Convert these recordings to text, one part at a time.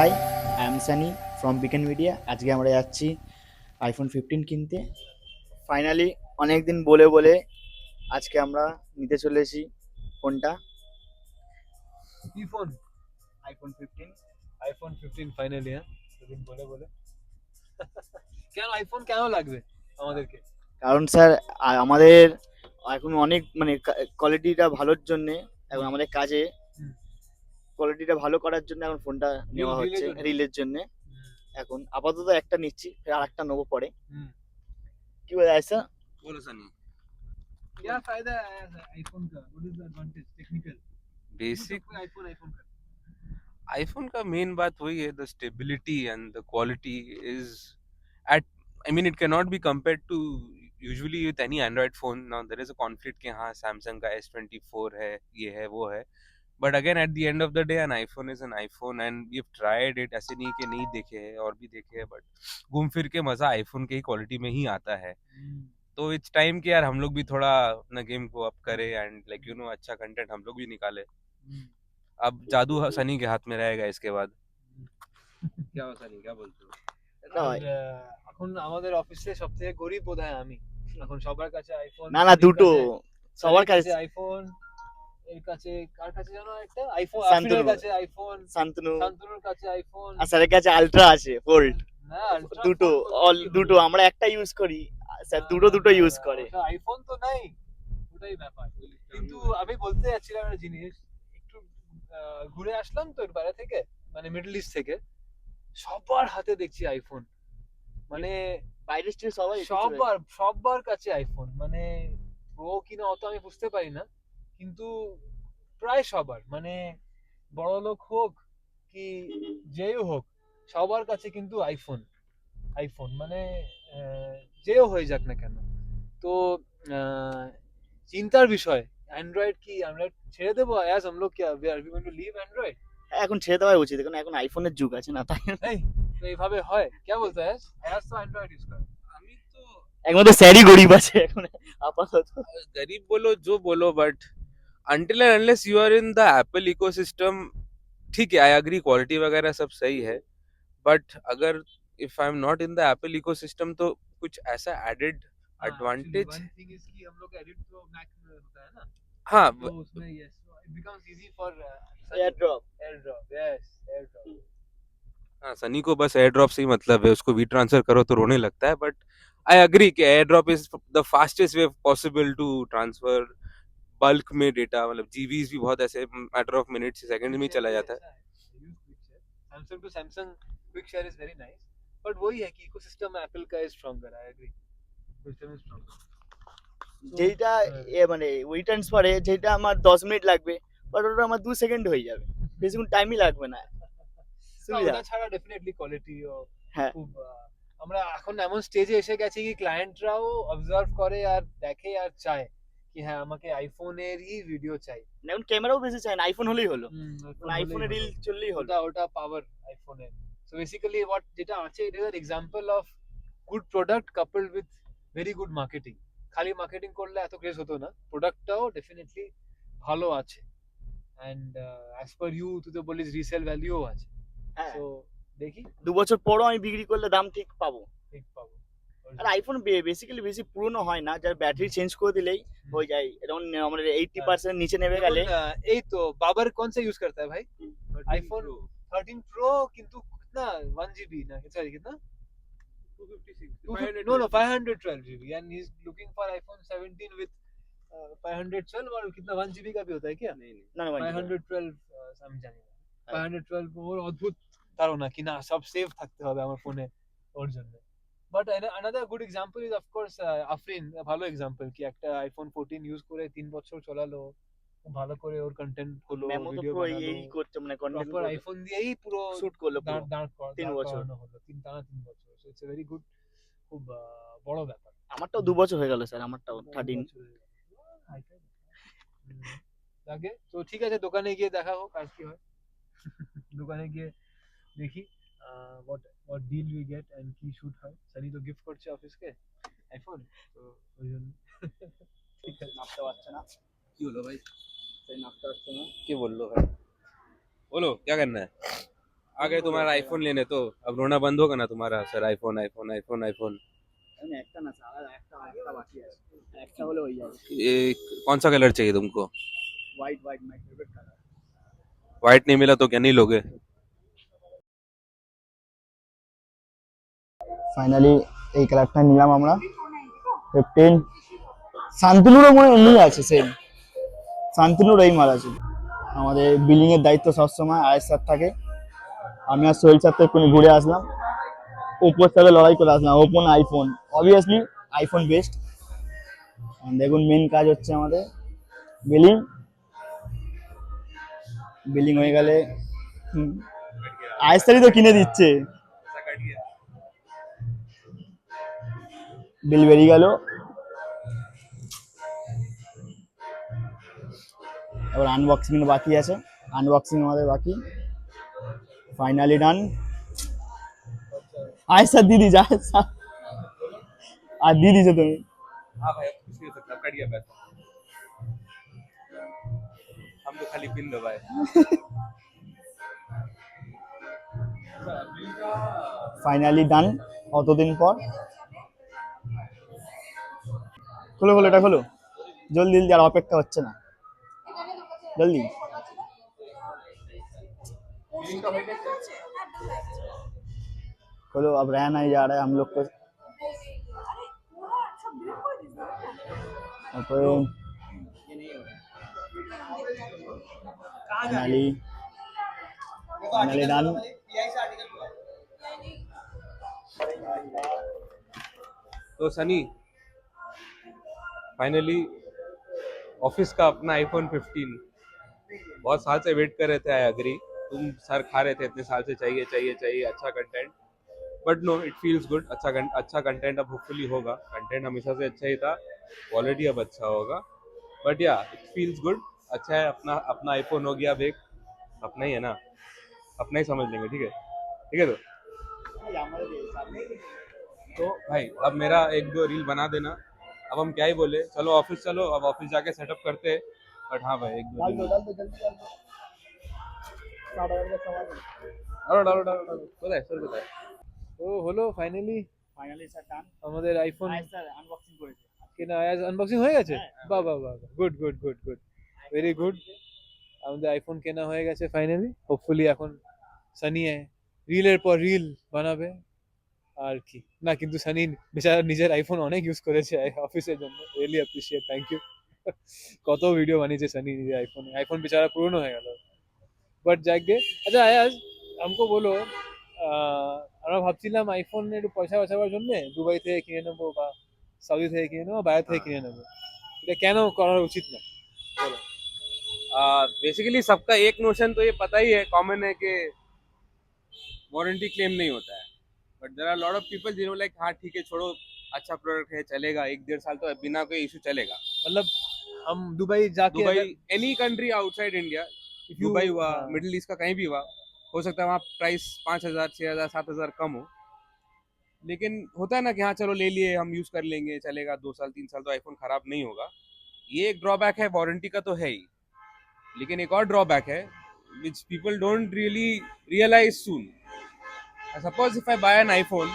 High, I am Sunny from বিকেন media. আজকে আমরা যাচ্ছি আইফোন 15 কিনতে। ফাইনালি অনেকদিন বলে বলে আজকে আমরা নিতে চলেছি ফোনটা, কি ফোন? আইফোন 15। IPhone 15 finally. হ্যাঁ, সেদিন বলে বলে কেন আইফোন কেন লাগবে আমাদেরকে? কারণ স্যার আমাদের এখন অনেক মানে কোয়ালিটিটা ভালোর জন্যে, এখন আমাদের কাজে হুম, কোয়ালিটিটা ভালো করার জন্য এখন ফোনটা নেওয়া রিলের হচ্ছে জন্য। রিলের জন্য। হুম, এখন আপাতত একটা নিচ্ছি, ফের আর একটা নেবো পরে। হুম। কি বলে ऐसा? बोलो सनी। क्या फायदा है आईफोन का? What is the advantage technical? Basic iPhone iPhone का आईफोन का मेन बात वही है, the stability and the quality is at I mean it cannot be compared to usually with any Android phone. Now there is a conflict कि हाँ Samsung का S24 है, ये है वो है, but again at the end of the day an iPhone is an iPhone and we've tried it. ऐसे नहीं कि नहीं देखे हैं, और भी देखे हैं, but घूम फिर के मजा आईफोन के ही क्वालिटी में ही आता है. तो इट्स टाइम कि यार हम लोग भी थोड़ा अपना गेम को अप करें एंड लाइक यू नो अच्छा कंटेंट हम लोग भी निकाले. अब जादू सनी के हाथ में रहेगा इसके बाद. क्या हो सनी, क्या बोलते हो? না আর এখন আমাদের অফিসে সবথেকে গরিব বোধহয় আমি। এখন সবার কাছে আইফোন, না না, দুটো সবার সবার কাছে কাছে। আইফোন, এর কাছে কার কাছে জানো একটা আইফোন, শান্তনু। আফরিনের কাছে আইফোন, শান্তনু শান্তনুর কাছে আইফোন। আর স্যারের কাছে আলট্রা আছে, ফোল্ড। না, আলট্রা দুটো, ফোন বলতে অল কি হলো? দুটো আমরা একটা ইউজ করি, স্যার না, দুটো না, দুটো না, ইউজ না, করে। ওটা আইফোন তো নাই, ওটাই ব্যাপার। কিন্তু আমি বলতে যাচ্ছিলাম একটা জিনিস, একটু ঘুরে আসলাম তো এর বাইরে থেকে, মানে মিডল ইস্ট থেকে, সবার হাতে দেখছি আইফোন। মানে বাইরের স্টেটে সবাই সবার কাছে আইফোন, মানে ও কিনা অত আমি বুঝতে পারি না, কিন্তু প্রায় সবার, মানে বড় লোক হোক কি যেও হোক, সবার কাছে কিন্তু আইফোন। আইফোন মানে আহ, যেও হয়ে যাক না কেন। তো আহ, চিন্তার বিষয়, অ্যান্ড্রয়েড কি অ্যান্ড্রয়েড ছেড়ে দেবো? অ্যাজ हम लोग क्या we are going to leave Android? এখন ছেড়ে দেওয়াই উচিত, কারণ এখন আইফোনের যুগ আছে না, তাই এই তো এইভাবে হয়? क्या बोलता है? অ্যাজ তো অ্যান্ড্রয়েড ইউজ করে। আমি তো একমাত্র স্যারই গরিব আছে এখন আপাতত। गरीब बोलो जो बोलो, but until and unless you are in the Apple ecosystem, ठीक है, आई एग्री क्वालिटी वगैरह सब सही है, बट अगर if I am not in the Apple ecosystem तो कुछ ऐसा added actually advantage. One thing is कि हम लोग एडिट तो मैक में होता है ना, हाँ तो उसमें yes it becomes easy for air drop. Air drop. Yes, air drop. हाँ, सनी को बस एयर ड्रॉप से ही मतलब है, उसको वी ट्रांसफर करो तो रोने लगता है, बट आई अग्री कि AirDrop is the fastest way possible to transfer bulk में डेटा. मतलब जीबीज भी बहुत ऐसे मैटर ऑफ मिनट्स सेकंड में ही चला जाता है. Use Quick Share, Samsung to Samsung Quick Share is very nice, but वही है कि इकोसिस्टम एप्पल का is stronger. I agree, ecosystem is stronger. যেটা মানে ওই ট্রান্সফারে যেটা আমার 10 মিনিট লাগবে, বাট ওটা আমার 2 সেকেন্ড হয়ে যাবে, বেশিক্ষণ টাইমই লাগবে না। সুবিধা। ওটা ছাড়া ডেফিনেটলি কোয়ালিটি ও হ্যাঁ, খুব আমরা এখন এমন স্টেজে এসে গেছি কি ক্লায়েন্টরাও অবজার্ভ করে আর দেখে আর চায় কি হ্যাঁ আমাকে আইফোনেরই ভিডিও চাই। এখন ক্যামেরাও বেশি চাই না, আইফোন হলেই হলো, আইফোন আইফোনে রিল চললেই হলো। ওটা ওটা পাওয়ার আইফোনের। সো বেসিক্যালি হোয়াট যেটা আছে it is an example of good product coupled with very good marketing. খালি মার্কেটিং করলে এত ক্রেজ হতো না, প্রোডাক্টটাও ডেফিনেটলি ভালো আছে, অ্যান্ড অ্যাজ পার ইউ তুই তো বলিস রিসেল ভ্যালুও আছে। হ্যাঁ, সো দেখি 2 বছর পরও আমি বিক্রি করলে দাম ঠিক পাবো। ঠিক পাবো। আর আইফোন বেসিক্যালি বেশি পুরনো হয় না, যার ব্যাটারি চেঞ্জ করে দিলেই হয়ে যায়। যেমন আমাদের 80% নিচে নেমে গেলে। এই তো বাবার कौन सा यूज करता है भाई? आईफोन 13 प्रो किंतु कितना 1 जीबी ना, सॉरी कितना 256 no no 512 GB, and he is looking for iPhone 17 with 512, और कितना 1 जीबी का भी होता है क्या? नहीं नहीं. না না, 512 समझा नहीं, 512 ওর অদ্ভুত ধারণা কি না সব সেভ থাকতে হবে আমার ফোনে ওর জন্য। But another good example is of course Afrin, ভালো এক্সাম্পল কি একটা আইফোন 14 ইউজ করে 3 বছর চালালো, ভালো করে ওর কন্টেন্ট হলো, মেমো তো ভিডিও পুরো বানালো, এই করছে, মানে কন্টেন্ট প্রপার আইফোন দিয়েই পুরো শুট করলো পুরো দাঁড় 3 বছর। করানো হলো, টানা 3 বছর। So it's a very good, খুব বড় ব্যাপার। আমারটাও 2 বছর হয়ে গেল স্যার, আমারটাও 13। আগে তো ঠিক আছে, দোকানে গিয়ে দেখা হোক আর কি হয়। দোকানে গিয়ে দেখি what what deal we get and কি শুট হয়। সানি তো গিফট করছে অফিসকে আইফোন, তো ওই জন্য ঠিক আছে। নাপতে পারছে না, কি হলো ভাই? সেই নাপতে পারছে না। কি বললো ভাই? बोलो क्या करना है? आ गए तुम्हारा आईफोन लेने, तो अब रोना बंद होगा ना तुम्हारा? Sir iPhone iPhone iPhone iPhone. আমি একটা না সারা একটা বাকি আছে, একটা হলে হয়ে যাবে। ये कौन सा कलर चाहिए तुमको? White white my favourite colour. White नहीं मिला तो क्या नहीं लोगे? ফাইনালি এই কালারটা নিলাম আমরা 15। শান্তনুরও মনে হয় এমনি আছে, সেম শান্তনুর এই মাল আছে। আমাদের বিলিং এর দায়িত্ব সবসময় আয়ের স্যার থাকে, আমি আর সোহেল স্যার তো একটু ঘুরে আসলাম, ওপোর সাথে লড়াই করে আসলাম। ওপো না আইফোন, অবভিয়াসলি আইফোন বেস্ট। দেখুন মেন কাজ হচ্ছে আমাদের বিলিং। বিলিং হয়ে গেলে আয়ের স্যারই তো কিনে দিচ্ছে। বিল বেরিয়ে গেল, এবার আনবক্সিং বাকি আছে, আনবক্সিং আমাদের বাকি। ফাইনালি ডান। আয় স্যার দিদি যা স্যার, আর দিয়ে দিছো তুমি। हाँ भाई, अब कुछ नहीं हो सकता, कट गया पैसा। हम तो खाली पिन दबाए। ফাইনালি ডান অতদিন পর। খোলো খোলো, এটা খোলো জলদি জলদি, আর অপেক্ষা হচ্ছে না, জলদি। खोलो, अब रहना ही जा रहा है हम लोग को। Finally finally done. तो सनी फाइनली ऑफिस का अपना आईफोन 15 बहुत साल से वेट कर रहे थे। आई एग्री, तुम सर खा रहे थे इतने साल से, चाहिए चाहिए चाहिए अच्छा content, but no it feels good. अच्छा कंटेंट अब होपफुली होगा। कंटेंट हमेशा से अच्छा ही था, क्वालिटी अब अच्छा होगा, बट या इट फील्स गुड। अच्छा है, अपना अपना आईफोन हो गया। अब एक अपना ही है ना, अपना ही समझ लेंगे। ठीक है ठीक है। तो भाई अब मेरा एक दो रील बना देना। अब हम क्या ही बोले, चलो ऑफिस चलो, अब ऑफिस जाके सेटअप करते हैं। बट हाँ भाई, एक दो रील डालो डालो डालो डालो, बताए सर बताए। তো হলো ফাইনালি ফাইনালি স্যার ডান। আমাদের আইফোন আয় স্যার আনবক্সিং করেছে। কেনা আনবক্সিং হয়ে গেছে। বাহ বাহ বাহ, good good good good, very good. আমাদের আইফোন কেনা হয়ে গেছে ফাইনালি। হোপফুলি এখন সানি রিলের পর রিল বানাবে আর কি না। কিন্তু সানি বেচারা নিজের আইফোন অনেক ইউজ করেছে অফিসের জন্য, রিয়েলি অ্যাপ্রিসিয়েট, থ্যাংক ইউ। কত ভিডিও বানিয়েছে সানি নিজের আইফোনে, আইফোন বেচারা পুরনো হয়ে গেল। বাট যাকে আচ্ছা আয়াজ আমাকে বলো, আমরা ভাবছিলাম আইফোন একটু পয়সা বাঁচাবার জন্য দুবাই থেকে কিনে নেবো বা সৌদি থেকে কিনে নেবো, বাইরে থেকে কিনে নেবো, এটা কেন করা উচিত না বলো? बेसिकली सबका एक नोशन तो ये पता ही है, कॉमन है कि वारंटी क्लेम नहीं होता है। But there are lot of people जिन्होंने लाइक हाँ ठीक है छोड़ो, अच्छा प्रोडक्ट है, चलेगा 1-1.5 साल तो बिना कोई इशू चलेगा। मतलब हम दुबई जाके Dubai, any country outside India, you- Dubai हुआ, हाँ। मिडिल ईस्ट का कहीं भी हुआ, हो सकता है वहाँ प्राइस 5,000 6,000 7,000 कम हो, लेकिन होता है ना कि हाँ चलो ले लिए, हम यूज कर लेंगे, चलेगा 2 साल 3 साल तो आईफोन खराब नहीं होगा। ये एक ड्रॉबैक है, वारंटी का तो है ही, लेकिन एक और ड्रॉबैक है which people don't really realise soon. Suppose if I buy an iPhone,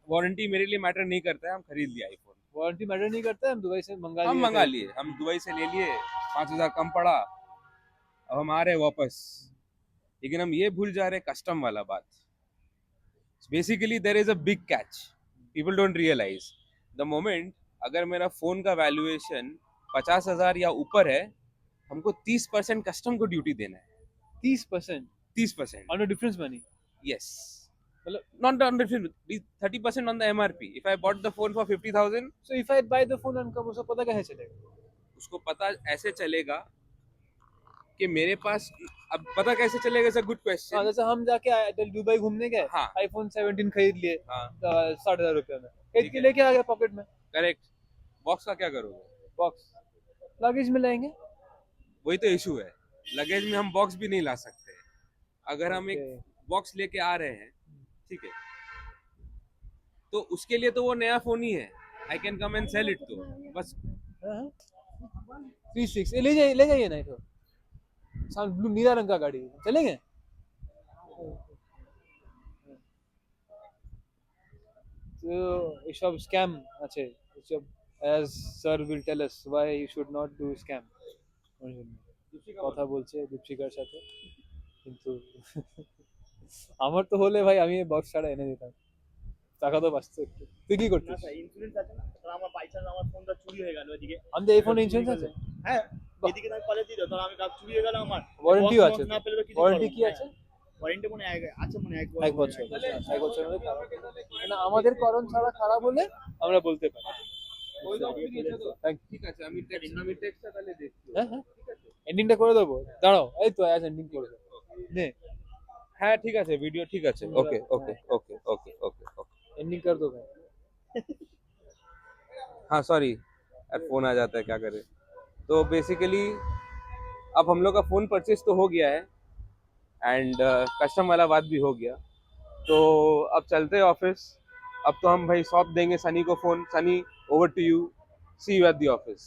warranty मेरे लिए मैटर नहीं करता है, हम खरीद लिया आईफोन, वारंटी मैटर नहीं करता है, हम दुबई से मंगा हम लिए मंगा थे। लिए, हम दुबई से ले लिए, 5,000 कम पड़ा, अब हम आ रहे वापस। लेकिन हम ये भूल जा रहे कस्टम वाला बात। Basically there is a big catch, people don't realise the moment अगर मेरा फोन का वैल्यूएशन 50,000 या ऊपर है, हमको 30% कस्टम को ड्यूटी देना है। 30% 30% on difference money. yes, not on different, 30% on the MRP. If I bought the phone for 50,000, so if I by the phone and come, उसको पता कैसे चलेगा? उसको पता ऐसे चलेगा कि मेरे पास, अब पता कैसे चलेगा, इट्स अ गुड हाँ, क्वेश्चन। जैसे हम जाके दुबई घूमने गए, हाँ आईफोन 17 खरीद लिए हाँ 60,000 रुपए में, खरीद ठीक के है। लेके आ गया पॉकेट में, करेक्ट, बॉक्स का क्या करोगे? बॉक्स लगेज में लाएंगे। वही तो इशू है, लगेज में हम बॉक्स भी नहीं ला सकते। अगर हम एक बॉक्स लेके आ रहे हैं, ठीक है, तो उसके लिए तो वो नया फोन ही है, I can come and sell it, तो बस 36 ले जाइए ना, इसको ब्लू नीला रंग का गाड़ी चलेंगे। তো এসব স্ক্যাম আছে, এসব as sir will tell us why you should not do scam. কথা বলছে দীপশিকার সাথে, কিন্তু আমার তো হলে ভাই আমি বক্স ছাড়া এনে দিতাম, টাকা তো বাঁচতো একটু। তুই কি করছিস? ইন্স্যুরেন্স আছে না, তাহলে আমার বাই চান্স আমার ফোনটা চুরি হয়ে গেল এদিকে। আমি তো এই ফোনে ইন্স্যুরেন্স আছে, হ্যাঁ, এদিকে আমি কলেজ দিই, তাহলে আমি চুরি হয়ে গেল আমার। ওয়ারেন্টিও box আছে, না পেলে তো কিছু ওয়ারেন্টি করবো কি না। আছে? ওয়ারেন্টি মনে হয় আছে, মনে হয় এক বছর, এক বছর হলে খারাপ হলে, মানে আমাদের কারণ ছাড়া খারাপ হলে আমরা বলতে পারি। ঠিক আছে, আমি টেক্সটটা তাহলে দেখছি। হ্যাঁ হ্যাঁ, এন্ডিংটা করে দেবো, দাঁড়াও এই তো আজ এন্ডিং করে দেবো। নে হ্যাঁ ঠিক আছে, ভিডিও ঠিক আছে, ওকে ওকে ওকে ওকে ওকে ओके एंडिंग कर दो भाई। हाँ सॉरी यार, फोन आ जाता है, क्या करें। तो बेसिकली अब हम लोग का फोन परचेज तो हो गया है एंड कस्टम वाला बात भी हो गया, तो अब चलते हैं ऑफिस। अब तो हम भाई सौंप देंगे सनी को phone. Sunny, over to you, see you at the office.